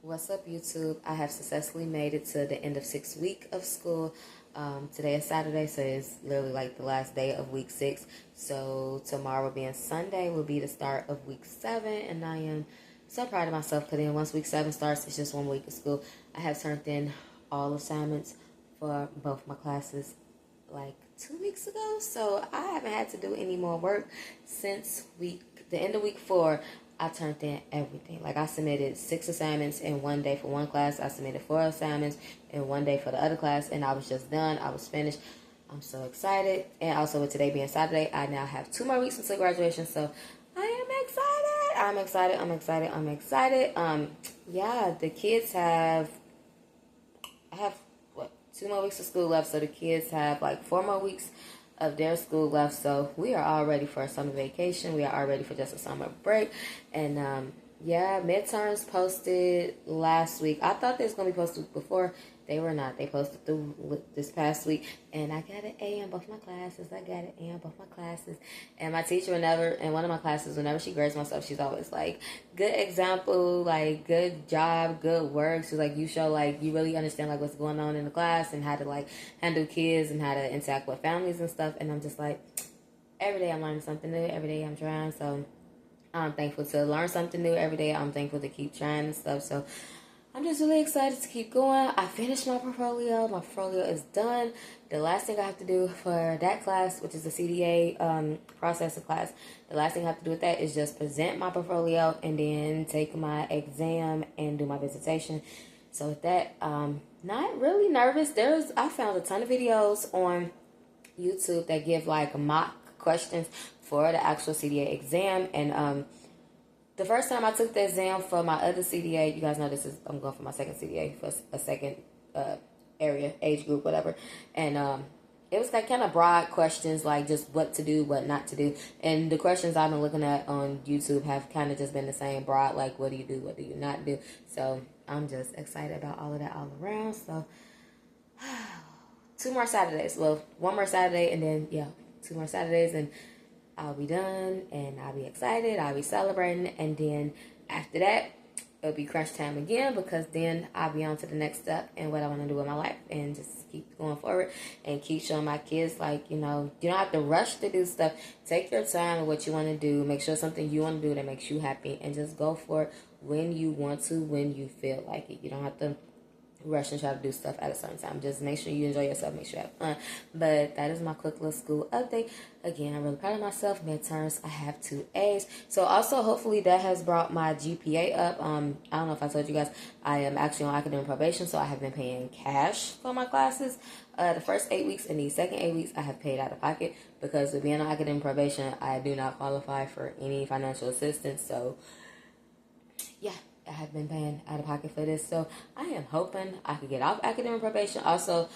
What's up, YouTube? I have successfully made it to the end of 6 week of school. Today is Saturday, so it's literally like the last day of week 6. So tomorrow being Sunday will be the start of week 7, and I am so proud of myself because then once week 7 starts, it's just 1 week of school. I have turned in all assignments for both my classes like 2 weeks ago, so I haven't had to do any more work since the end of week 4. I turned in everything. Like, I submitted 6 assignments in 1 day for one class. I submitted 4 assignments in 1 day for the other class, and I was just done. I was finished. I'm so excited. And also, with today being Saturday, I now have 2 more weeks until graduation, so I am excited. I'm excited. I'm excited. I'm excited. Yeah, the kids I have what, 2 more weeks of school left, so the kids have like 4 more weeks of their school left. So we are all ready for a summer vacation. We are all ready for just a summer break. And yeah, midterms posted last week. I thought they was gonna be posted before. They were not. They posted through this past week, and I got an A in both my classes. I got an A in both my classes. And my teacher, in one of my classes, whenever she grades my stuff, she's always like, "Good example, like good job, good work." She's like, "You show like you really understand like what's going on in the class and how to like handle kids and how to interact with families and stuff." And I'm just like, every day I'm learning something new. Every day I'm trying. So I'm thankful to learn something new every day. I'm thankful to keep trying and stuff. So I'm just really excited to keep going. I finished my portfolio. My portfolio is done. The last thing I have to do for that class, which is the CDA processor class, the last thing I have to do with that is just present my portfolio and then take my exam and do my dissertation. So with that, not really nervous. I found a ton of videos on YouTube that give like mock questions for the actual CDA exam. And the first time I took the exam for my other CDA, you guys know I'm going for my second CDA for a second area, age group, whatever. And it was like kind of broad questions, like just what to do, what not to do. And the questions I've been looking at on YouTube have kind of just been the same broad, like what do you do, what do you not do. So I'm just excited about all of that all around. So 2 more Saturdays. Well, 1 more Saturday, and then, yeah, 2 more Saturdays, and I'll be done, and I'll be excited. I'll be celebrating, and then after that, it'll be crunch time again, because then I'll be on to the next step and what I want to do with my life, and just keep going forward and keep showing my kids, like, you don't have to rush to do stuff. Take your time with what you want to do. Make sure something you want to do that makes you happy, and just go for it when you want to, when you feel like it. You don't have to rush and try to do stuff at a certain time. Just make sure you enjoy yourself, make sure you have fun. But that is my quick little school update. Again, I'm really proud of myself. Midterms, I have 2 A's. So also, hopefully that has brought my GPA up. I don't know if I told you guys, I am actually on academic probation, so I have been paying cash for my classes. The first 8 weeks and the second 8 weeks I have paid out of pocket, because with being on academic probation, I do not qualify for any financial assistance. So yeah, I have been paying out of pocket for this. So I am hoping I could get off academic probation. Also,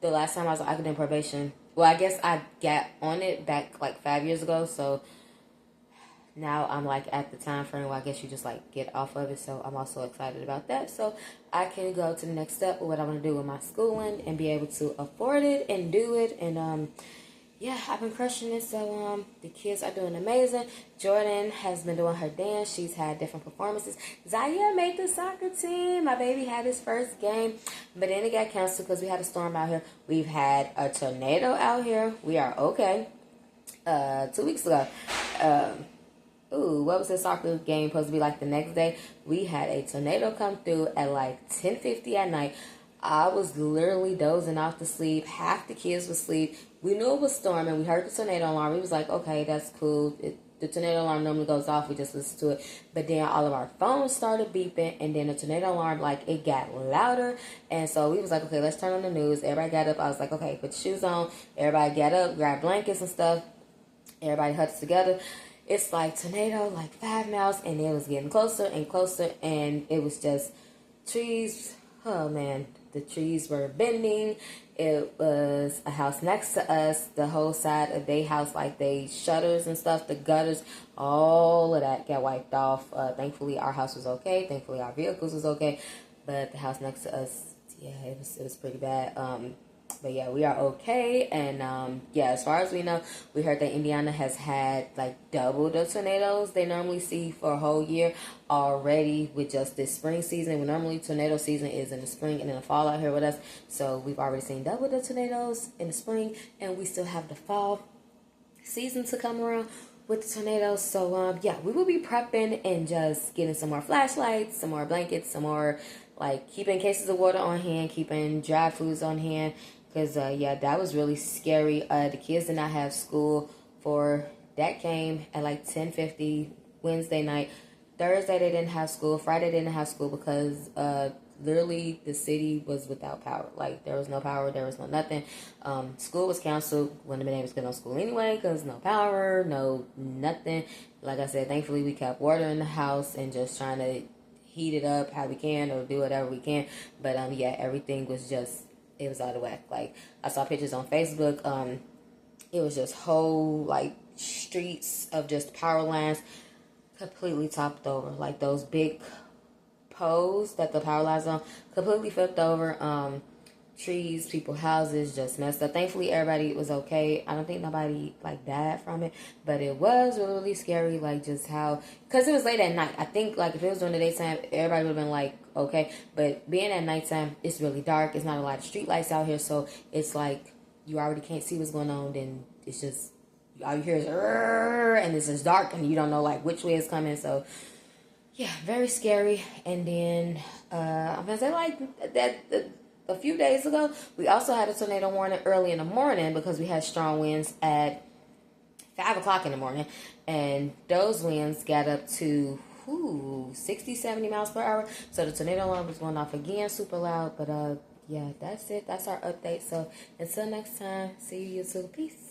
the last time I was on academic probation, well, I guess I got on it back like 5 years ago. So now I'm like at the time frame where I guess you just like get off of it. So I'm also excited about that. So I can go to the next step of what I want to do with my schooling and be able to afford it and do it. And yeah, I've been crushing it. So the kids are doing amazing. Jordan has been doing her dance. She's had different performances. Zaya made the soccer team. My baby had his first game, but then it got canceled because we had a storm out here. We've had a tornado out here. We are okay. 2 weeks ago, what was the soccer game supposed to be like the next day? We had a tornado come through at like 10:50 at night. I was literally dozing off to sleep. Half the kids were asleep. We knew it was storming. We heard the tornado alarm. We was like, okay, that's cool. The tornado alarm normally goes off. We just listen to it. But then all of our phones started beeping. And then the tornado alarm, like, it got louder. And so we was like, okay, let's turn on the news. Everybody got up. I was like, okay, put your shoes on. Everybody got up, grabbed blankets and stuff. Everybody huddled together. It's like tornado, like 5 miles. And it was getting closer and closer. And it was just trees. Oh, man. The trees were bending. It was a house next to us. The whole side of their house, like they shutters and stuff, the gutters, all of that got wiped off. Thankfully, our house was okay. Thankfully, our vehicles was okay. But the house next to us, yeah, it was pretty bad. But yeah, we are okay. And yeah, as far as we know, we heard that Indiana has had like double the tornadoes they normally see for a whole year already with just this spring season. We normally tornado season is in the spring and in the fall out here with us. So we've already seen double the tornadoes in the spring, and we still have the fall season to come around with the tornadoes. So yeah, we will be prepping and just getting some more flashlights, some more blankets, some more like keeping cases of water on hand, keeping dry foods on hand. Because yeah, that was really scary. The kids did not have school for that came at like 10:50 Wednesday night. Thursday they didn't have school. Friday they didn't have school because literally the city was without power. Like there was no power, there was no nothing. School was canceled. Wouldn't have been able to get on school anyway because no power, no nothing. Like I said, thankfully we kept water in the house and just trying to heat it up how we can or do whatever we can. But yeah, everything was just, it was out of whack. Like I saw pictures on Facebook. It was just whole like streets of just power lines completely topped over. Like those big poles that the power lines on completely flipped over. Trees, people, houses just messed up. Thankfully, everybody was okay. I don't think nobody like died from it, but it was really scary. Like just how, because it was late at night. I think like if it was during the daytime, everybody would have been like okay, but being at nighttime, it's really dark. It's not a lot of street lights out here, so it's like you already can't see what's going on. Then it's just all you hear is and it's just dark, and you don't know like which way it's coming. So yeah, very scary. And then I'm gonna say like that. A few days ago, we also had a tornado warning early in the morning because we had strong winds at 5 o'clock in the morning. And those winds got up to 60, 70 miles per hour. So the tornado alarm was going off again, super loud. But yeah, that's it. That's our update. So until next time, see you YouTube. Peace.